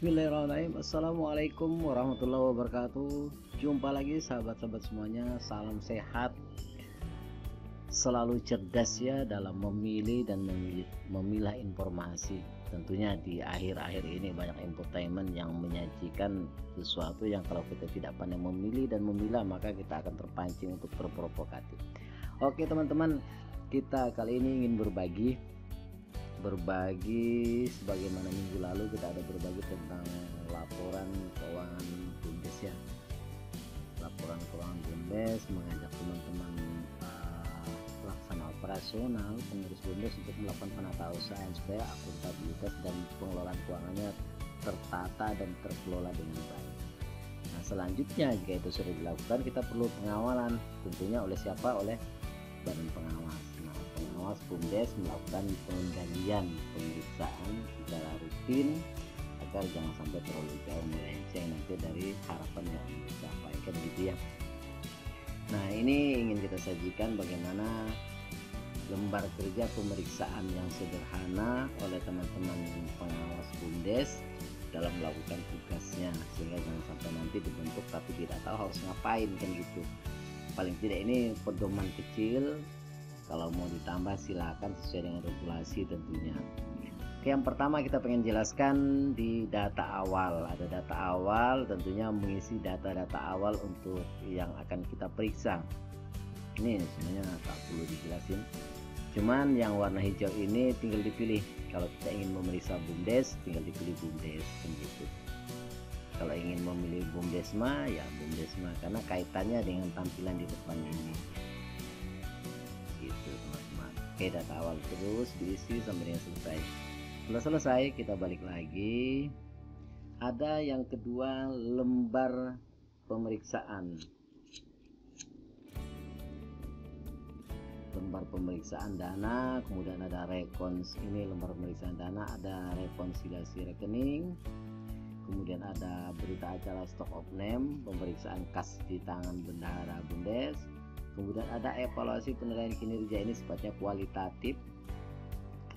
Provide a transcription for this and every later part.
Bismillahirrahmanirrahim. Assalamualaikum warahmatullahi wabarakatuh. Jumpa lagi sahabat-sahabat semuanya. Salam sehat, selalu cerdas ya dalam memilih dan memilah informasi. Tentunya di akhir-akhir ini banyak infotainment yang menyajikan sesuatu yang kalau kita tidak pandai memilih dan memilah, maka kita akan terpancing untuk berprovokatif. Oke teman-teman, kita kali ini ingin berbagi sebagaimana minggu lalu kita ada berbagi tentang laporan keuangan BUMDes ya. Laporan keuangan BUMDes mengajak teman-teman pelaksana operasional pengurus BUMDes untuk melakukan penatausahaan supaya akuntabilitas dan pengelolaan keuangannya tertata dan terkelola dengan baik. Nah, selanjutnya jika itu sudah dilakukan, kita perlu pengawalan, tentunya oleh siapa? Oleh badan pengawas. Pengawas BUMDes melakukan pengendalian pemeriksaan secara rutin agar jangan sampai terlalu jauh melenceng nanti dari harapan yang dicapai kan gitu ya. Nah, ini ingin kita sajikan bagaimana lembar kerja pemeriksaan yang sederhana oleh teman-teman pengawas BUMDes dalam melakukan tugasnya, sehingga jangan sampai nanti dibentuk tapi tidak tahu harus ngapain kan gitu. Paling tidak ini pedoman kecil, kalau mau ditambah silakan sesuai dengan regulasi tentunya. Oke, yang pertama kita pengen jelaskan di data awal. Ada data awal, tentunya mengisi data-data awal untuk yang akan kita periksa. Ini sebenarnya tak perlu dijelasin, cuman yang warna hijau ini tinggal dipilih. Kalau kita ingin memeriksa BUMDes, tinggal dipilih BUMDes gitu. Kalau ingin memilih BUMDesma, ya BUMDesma, karena kaitannya dengan tampilan di depan ini gitu teman-teman. Oke, data awal terus diisi sampai dengan selesai. Setelah selesai kita balik lagi. Ada yang kedua, lembar pemeriksaan. Lembar pemeriksaan dana, kemudian ada ini lembar pemeriksaan dana, ada rekonsiliasi rekening, kemudian ada berita acara stock of name, pemeriksaan kas di tangan bendahara BUMDes, kemudian ada evaluasi penilaian kinerja, ini sifatnya kualitatif,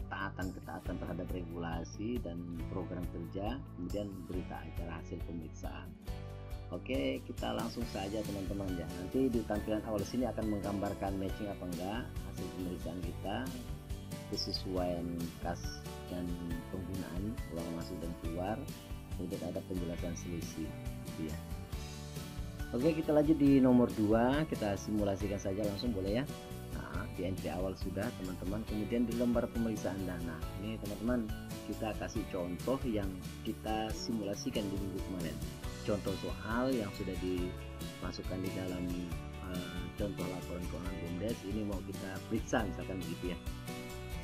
ketaatan terhadap regulasi dan program kerja, kemudian berita acara hasil pemeriksaan. Oke, kita langsung saja teman-teman ya. Nanti di tampilan awal sini akan menggambarkan matching apa enggak hasil pemeriksaan kita, kesesuaian kas dan penggunaan uang masuk dan keluar, kemudian ada penjelasan selisih gitu ya. Oke, kita lanjut di nomor 2, kita simulasikan saja langsung boleh ya. Nah, di NP awal sudah teman-teman, kemudian di lembar pemeriksaan dana ini teman-teman kita kasih contoh yang kita simulasikan di minggu kemarin, contoh soal yang sudah dimasukkan di dalam contoh laporan keuangan BUMDes. Ini mau kita periksa misalkan begitu ya.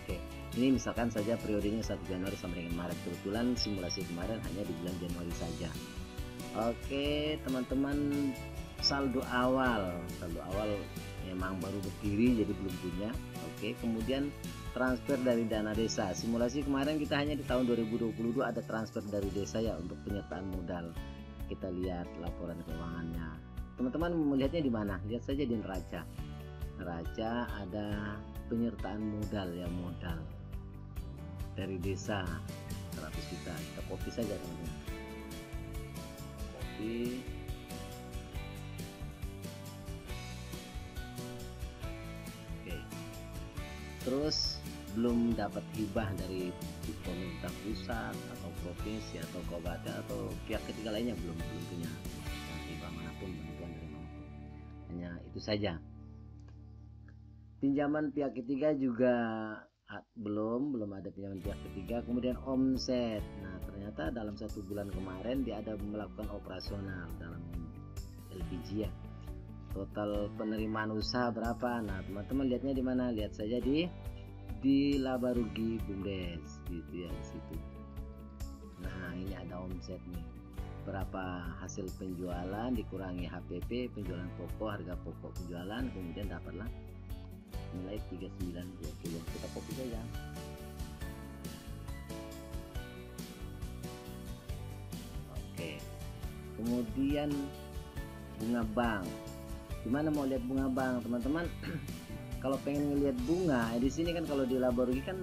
Oke, ini misalkan saja periodenya 1 Januari sampai dengan Maret, kebetulan simulasi kemarin hanya di bulan Januari saja. Oke teman-teman, saldo awal memang baru berdiri jadi belum punya. Oke, kemudian transfer dari dana desa, simulasi kemarin kita hanya di tahun 2022 ada transfer dari desa ya untuk penyertaan modal. Kita lihat laporan keuangannya, teman-teman melihatnya di mana? Lihat saja di neraca. Neraca ada penyertaan modal ya, modal dari desa 100 juta. Kita copy saja teman-teman, copy. Oke, terus belum dapat hibah dari pemerintah pusat atau provinsi atau kabupaten atau pihak ketiga lainnya, belum punya hibah manapun, bantuan dari manapun, hanya itu saja. Pinjaman pihak ketiga juga belum ada pinjaman pihak ketiga. Kemudian omset, nah ternyata dalam 1 bulan kemarin dia ada melakukan operasional dalam LPG ya. Total penerimaan usaha berapa? Nah teman-teman lihatnya di mana? Lihat saja di laba rugi BUMDes gitu ya, di situ. Nah ini ada omset nih, berapa hasil penjualan dikurangi HPP, penjualan pokok, harga pokok penjualan, kemudian dapatlah nilai 3920. Kita copy saja. Oke, kemudian bunga bank, gimana mau lihat bunga bank teman-teman? Kalau pengen ngelihat bunga di sini kan, kalau di laba rugi kan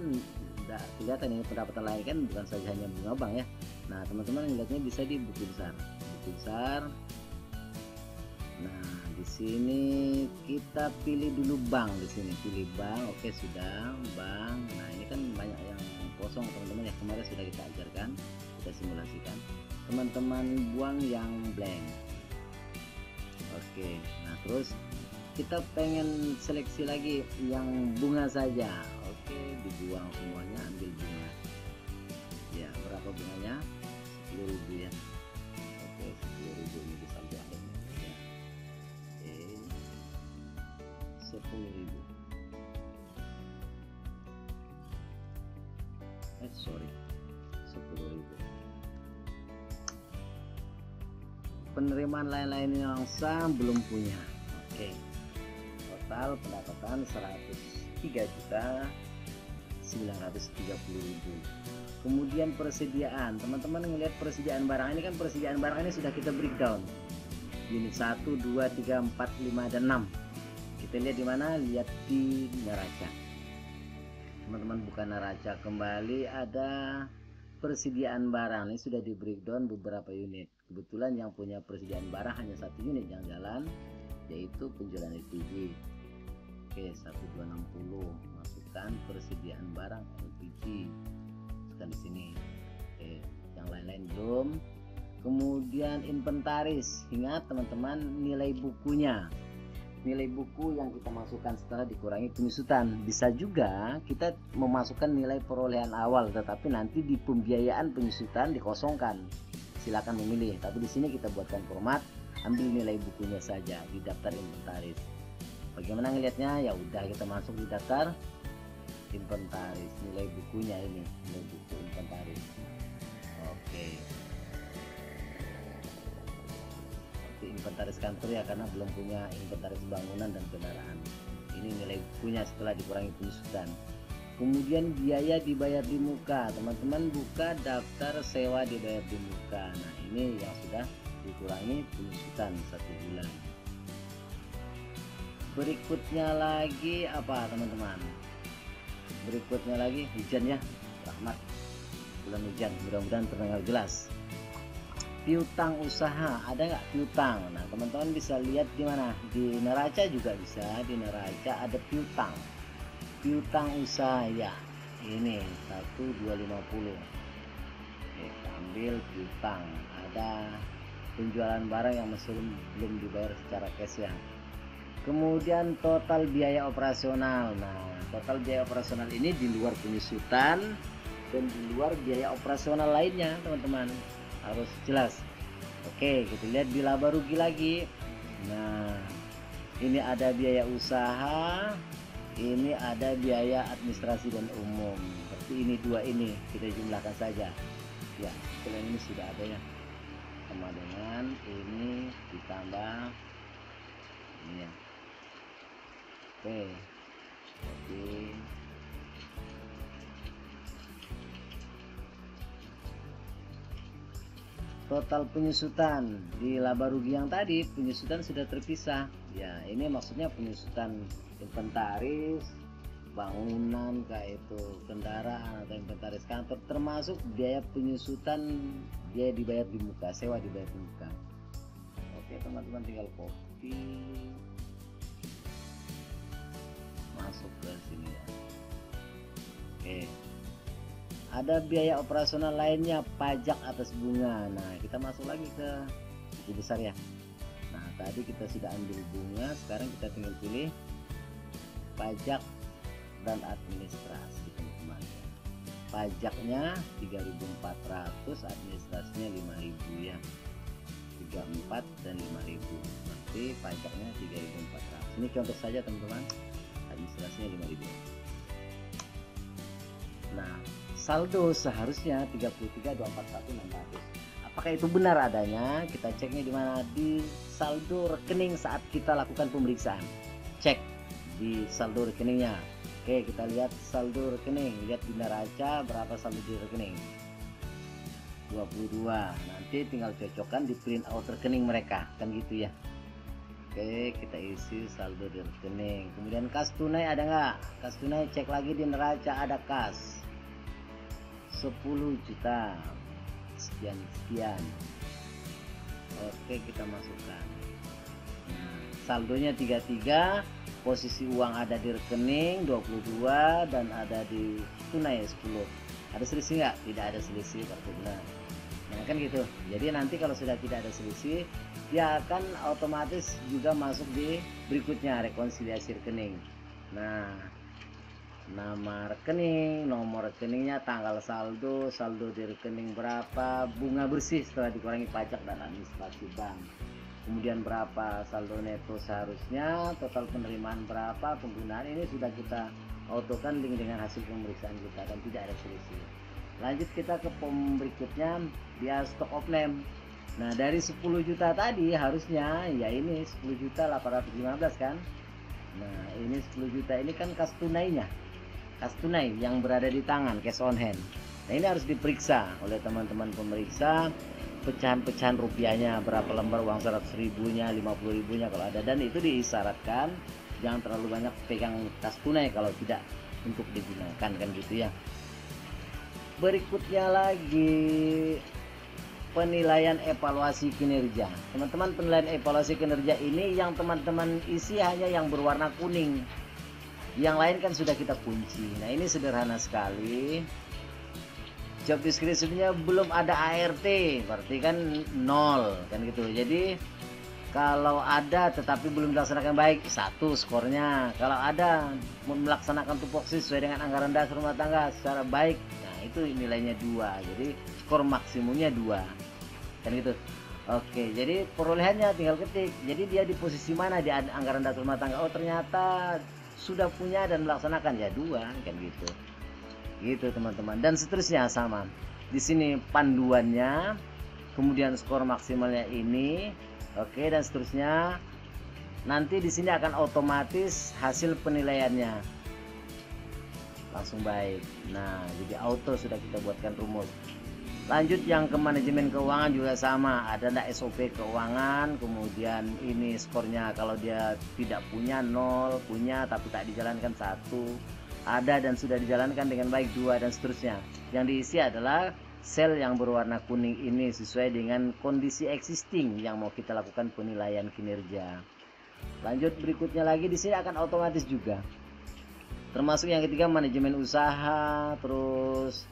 tidak kelihatan ini pendapatan lain kan, bukan saja hanya bunga bank ya. Nah teman-teman lihatnya bisa di buku besar, nah di sini kita pilih dulu bank, di sini pilih bank. Oke sudah bank. Nah ini kan banyak yang kosong teman-teman ya, kemarin sudah kita ajarkan, kita simulasikan. Teman-teman buang yang blank. Oke, nah terus kita pengen seleksi lagi yang bunga saja. Oke, dibuang semuanya, ambil bunga ya. Berapa bunganya? 10.000 ya. Oke, 10.000 ini di saldo akhirnya ya. Oke, 10.000. Sorry, 10.000. Penerimaan lain-lain yang sah belum punya. Oke, total pendapatan 103.930.000. Kemudian persediaan, teman-teman ngelihat persediaan barang ini kan, persediaan barang ini sudah kita breakdown unit 1, 2, 3, 4, 5 dan 6. Kita lihat di mana? Lihat di neraca. Teman-teman buka neraca kembali, ada persediaan barang ini sudah di breakdown beberapa unit. Kebetulan yang punya persediaan barang hanya 1 unit yang jalan, yaitu penjualan LPG. Oke, 1260, masukkan persediaan barang LPG, masukkan di sini. Oke, yang lain-lain belum. Kemudian inventaris, ingat teman-teman nilai bukunya, nilai buku yang kita masukkan setelah dikurangi penyusutan. Bisa juga kita memasukkan nilai perolehan awal, tetapi nanti di pembiayaan penyusutan dikosongkan. Silakan memilih, tapi di sini kita buatkan format, ambil nilai bukunya saja di daftar inventaris. Bagaimana ngelihatnya? Ya udah, kita masuk di daftar inventaris, nilai bukunya ini, nilai buku inventaris. Oke. Inventaris kantor ya, karena belum punya inventaris bangunan dan kendaraan. Ini nilai bukunya setelah dikurangi penyusutan. Kemudian biaya dibayar di muka, teman-teman buka daftar sewa dibayar di muka. Nah ini yang sudah dikurangi penyusutan 1 bulan. Berikutnya lagi apa teman-teman? Berikutnya lagi hujan ya, rahmat bulan hujan, mudah-mudahan terdengar jelas. Piutang usaha, ada nggak piutang? Nah teman-teman bisa lihat di mana, di neraca juga bisa, di neraca ada piutang usaha ya, ini 1250. Oke, ambil piutang. Ada penjualan barang yang masih belum dibayar secara cash ya. Kemudian total biaya operasional. Nah total biaya operasional ini di luar penyusutan dan di luar biaya operasional lainnya teman-teman, harus jelas. Oke, kita lihat di laba rugi lagi. Nah ini ada biaya usaha, ini ada biaya administrasi dan umum. Berarti ini dua ini kita jumlahkan saja ya. Kalian ini sudah ada ya, sama dengan ini ditambah ini ya. Oke, jadi total penyusutan di laba rugi yang tadi, penyusutan sudah terpisah ya. Ini maksudnya penyusutan inventaris bangunan, kayak itu kendaraan atau inventaris kantor, termasuk biaya penyusutan, biaya dibayar di muka, sewa dibayar di muka. Oke teman-teman, tinggal copy masuk ke sini ya. Oke, ada biaya operasional lainnya, pajak atas bunga. Nah kita masuk lagi ke buku besar ya. Nah tadi kita sudah ambil bunga, sekarang kita tinggal pilih pajak dan administrasi teman-teman. Pajaknya 3.400, administrasinya 5.000 ya, 34 dan 5.000. Nanti pajaknya 3.400. Ini contoh saja teman-teman, administrasinya 5.000. Nah saldo seharusnya 33.241.600. Apakah itu benar adanya? Kita ceknya di mana? Di saldo rekening saat kita lakukan pemeriksaan. Cek di saldo rekeningnya. Oke, kita lihat saldo rekening, lihat di neraca berapa saldo di rekening. 22. Nanti tinggal cocokkan di print out rekening mereka, kan gitu ya. Oke, kita isi saldo di rekening. Kemudian kas tunai ada nggak? Kas tunai cek lagi di neraca, ada kas 10 juta. sekian. Oke, kita masukkan. Nah, saldonya 33, posisi uang ada di rekening 22 dan ada di tunai 10. Ada selisih nggak? Tidak ada selisih, berarti benar. Nah kan gitu. Jadi nanti kalau sudah tidak ada selisih, dia akan otomatis juga masuk di berikutnya, rekonsiliasi rekening. Nah, nama rekening, nomor rekeningnya, tanggal saldo, saldo di rekening berapa, bunga bersih setelah dikurangi pajak dan administrasi bank, kemudian berapa saldo neto seharusnya, total penerimaan berapa, penggunaan ini sudah kita autokan link dengan hasil pemeriksaan kita dan tidak ada selisih. Lanjut kita ke pom berikutnya, dia stock of name. Nah dari 10 juta tadi harusnya ya ini 10.815 kan. Nah ini 10 juta ini kan kas tunainya, kas tunai yang berada di tangan, cash on hand. Nah ini harus diperiksa oleh teman-teman pemeriksa, pecahan-pecahan rupiahnya, berapa lembar uang 100 ribunya, 50 ribunya kalau ada, dan itu diisyaratkan jangan terlalu banyak pegang kas tunai kalau tidak untuk digunakan kan gitu ya. Berikutnya lagi penilaian evaluasi kinerja. Teman-teman, penilaian evaluasi kinerja ini yang teman-teman isi hanya yang berwarna kuning. Yang lain kan sudah kita kunci. Nah ini sederhana sekali. Job description-nya belum ada ART, berarti kan 0 kan gitu. Jadi kalau ada tetapi belum dilaksanakan baik, 1 skornya. Kalau ada melaksanakan tupoksi sesuai dengan anggaran dasar rumah tangga secara baik, nah itu nilainya 2. Jadi skor maksimumnya 2 kan gitu. Oke, jadi perolehannya tinggal ketik. Jadi dia di posisi mana di anggaran dasar rumah tangga? Oh ternyata sudah punya dan melaksanakan, ya 2 kan gitu. Gitu teman-teman. Dan seterusnya sama. Di sini panduannya, kemudian skor maksimalnya ini, oke, dan seterusnya. Nanti di sini akan otomatis hasil penilaiannya langsung baik. Nah, jadi auto sudah kita buatkan rumus. Lanjut yang ke manajemen keuangan juga sama, ada ndak SOP keuangan, kemudian ini skornya kalau dia tidak punya 0, punya tapi tak dijalankan 1, ada dan sudah dijalankan dengan baik 2, dan seterusnya. Yang diisi adalah sel yang berwarna kuning ini sesuai dengan kondisi existing yang mau kita lakukan penilaian kinerja. Lanjut berikutnya lagi, di sini akan otomatis juga. Termasuk yang ketiga manajemen usaha, terus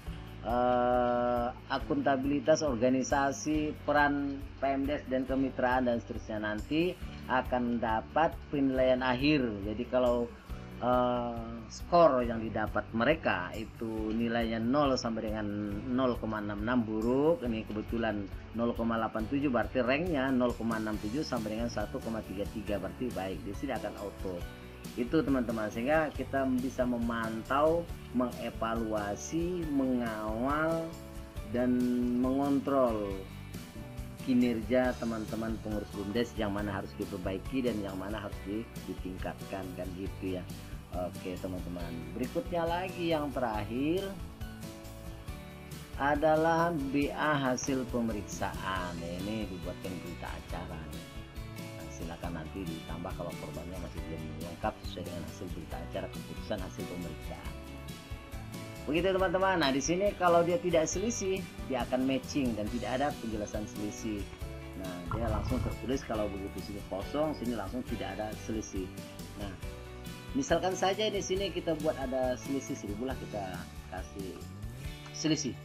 akuntabilitas organisasi, peran PMDes dan kemitraan dan seterusnya. Nanti akan dapat penilaian akhir. Jadi kalau skor yang didapat mereka itu nilainya 0 sampai dengan 0,66 buruk, ini kebetulan 0,87 berarti ranknya 0,67 sampai dengan 1,33 berarti baik. Di sini akan auto. Itu teman-teman, sehingga kita bisa memantau, mengevaluasi, mengawal dan mengontrol kinerja teman-teman pengurus BUMDes, yang mana harus diperbaiki dan yang mana harus ditingkatkan kan gitu ya. Oke teman-teman, berikutnya lagi yang terakhir adalah BA hasil pemeriksaan. Ini dibuatkan berita acara. Silakan nanti ditambah kalau korbannya masih belum lengkap sesuai dengan hasil berita acara keputusan hasil pemeriksaan. Begitu teman-teman. Nah di sini kalau dia tidak selisih, dia akan matching dan tidak ada penjelasan selisih. Nah dia langsung tertulis kalau begitu sini kosong, sini langsung tidak ada selisih. Nah misalkan saja di sini kita buat ada selisih 1000 lah, kita kasih selisih.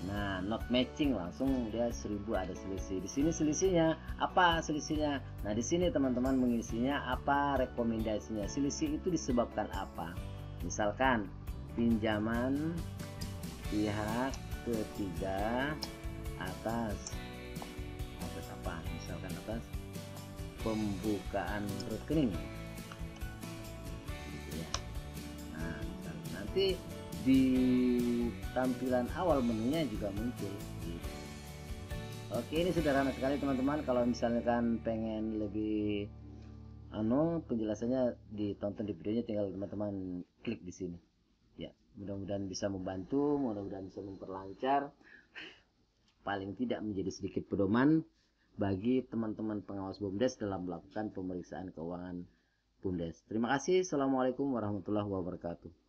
Nah, not matching langsung dia 1000 ada selisih. Di sini selisihnya apa selisihnya? Nah, di sini teman-teman mengisinya apa rekomendasinya. Selisih itu disebabkan apa? Misalkan pinjaman pihak ketiga atas apa? Misalkan atas pembukaan rekening. Gitu ya. Nah, nanti di tampilan awal menunya juga muncul gitu. Oke, ini sederhana sekali teman-teman. Kalau misalkan pengen lebih penjelasannya ditonton di videonya, tinggal teman-teman klik di sini ya. Mudah-mudahan bisa membantu, mudah-mudahan bisa memperlancar, paling tidak menjadi sedikit pedoman bagi teman-teman pengawas BUMDes dalam melakukan pemeriksaan keuangan BUMDes. Terima kasih. Assalamualaikum warahmatullahi wabarakatuh.